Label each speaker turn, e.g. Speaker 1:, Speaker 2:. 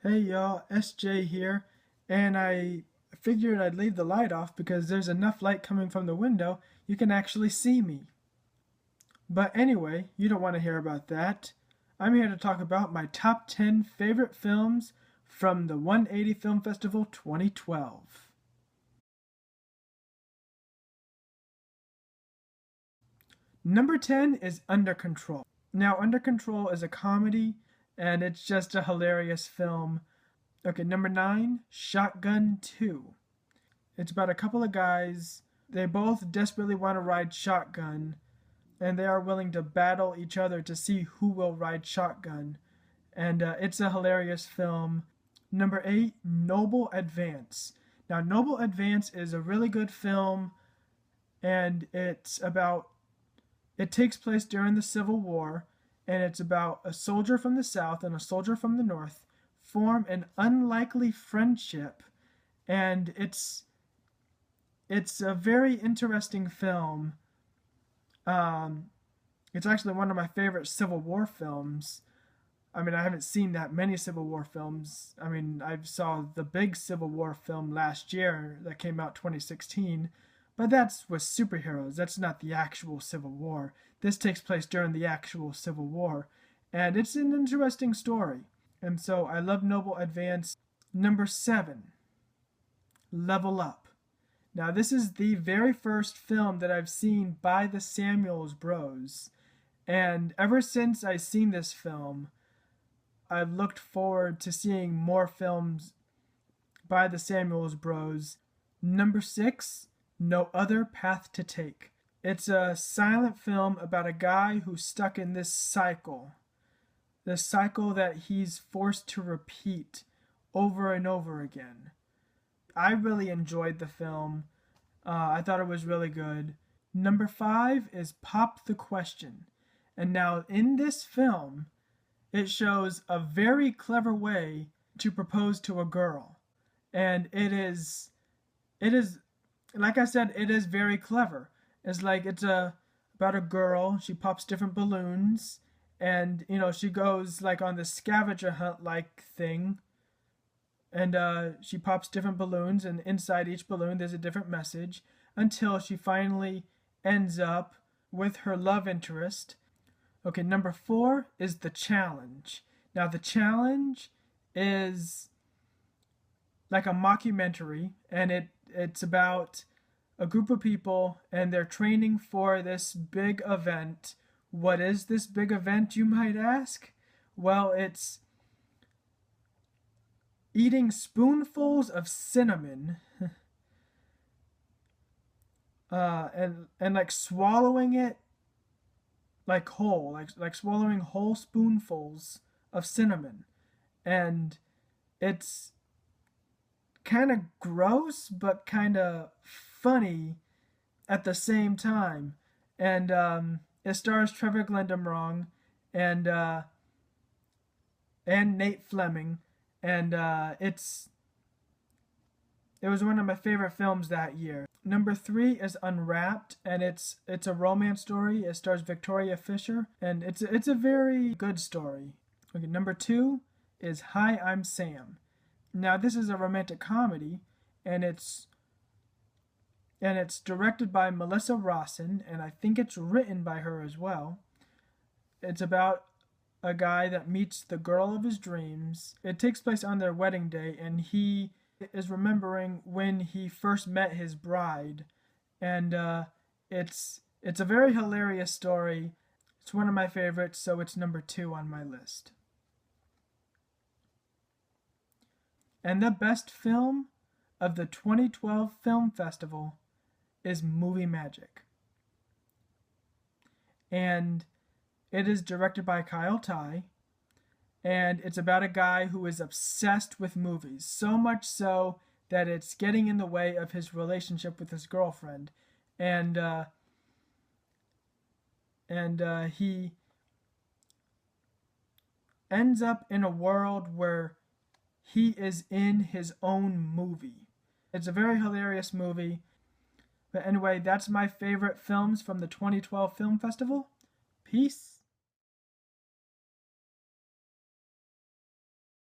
Speaker 1: Hey y'all, SJ here, and I figured I'd leave the light off because there's enough light coming from the window you can actually see me. But anyway, you don't want to hear about that. I'm here to talk about my top 10 favorite films from the 180 Film Festival 2012. Number 10 is Under Control. Now, Under Control is a comedy, and it's just a hilarious film. Okay, number 9, Shotgun 2. It's about a couple of guys. They both desperately want to ride shotgun, and they are willing to battle each other to see who will ride shotgun. And it's a hilarious film. Number 8, Noble Advance. Now, Noble Advance is a really good film, and it takes place during the Civil War, and it's about a soldier from the South and a soldier from the North form an unlikely friendship, and it's a very interesting film. Um, it's actually one of my favorite Civil War films. I mean, I haven't seen that many Civil War films. I mean, I saw the big Civil War film last year that came out 2016, but that's with superheroes. That's not the actual Civil War. This takes place during the actual Civil War, and it's an interesting story. And so I love Noble Advance. Number 7, Level Up. Now, this is the very first film that I've seen by the Samuels Bros. And ever since I've seen this film, I've looked forward to seeing more films by the Samuels Bros. Number 6, No Other Path to Take. It's a silent film about a guy who's stuck in this cycle that he's forced to repeat over and over again. I really enjoyed the film. I thought it was really good. Number 5 is Pop the Question. And now in this film, it shows a very clever way to propose to a girl. And it is, like I said, it is very clever. It's about a girl. She pops different balloons, and she goes like on the scavenger hunt like thing, and she pops different balloons, and inside each balloon there's a different message until she finally ends up with her love interest. Okay, number 4 is The Challenge. Now, The Challenge is like a mockumentary, and it's about a group of people, and they're training for this big event. What is this big event, you might ask? Well, it's eating spoonfuls of cinnamon and like swallowing it like whole, like swallowing whole spoonfuls of cinnamon. And it's kind of gross but kind of funny at the same time. And it stars Trevor Glendenbrong and Nate Fleming, and it was one of my favorite films that year. Number 3 is Unwrapped, and it's a romance story. It stars Victoria Fisher, and it's a very good story. Okay, number 2 is Hi, I'm Sam. Now, this is a romantic comedy, and it's directed by Melissa Rawson, and I think it's written by her as well. It's about a guy that meets the girl of his dreams. It takes place on their wedding day, and he is remembering when he first met his bride. And it's a very hilarious story. It's one of my favorites, so it's number 2 on my list. And the best film of the 2012 Film Festival is Movie Magic. And it is directed by Kyle Tai, and it's about a guy who is obsessed with movies, so much so that it's getting in the way of his relationship with his girlfriend. And he ends up in a world where he is in his own movie. It's a very hilarious movie. But anyway, that's my favorite films from the 2012 Film Festival. Peace.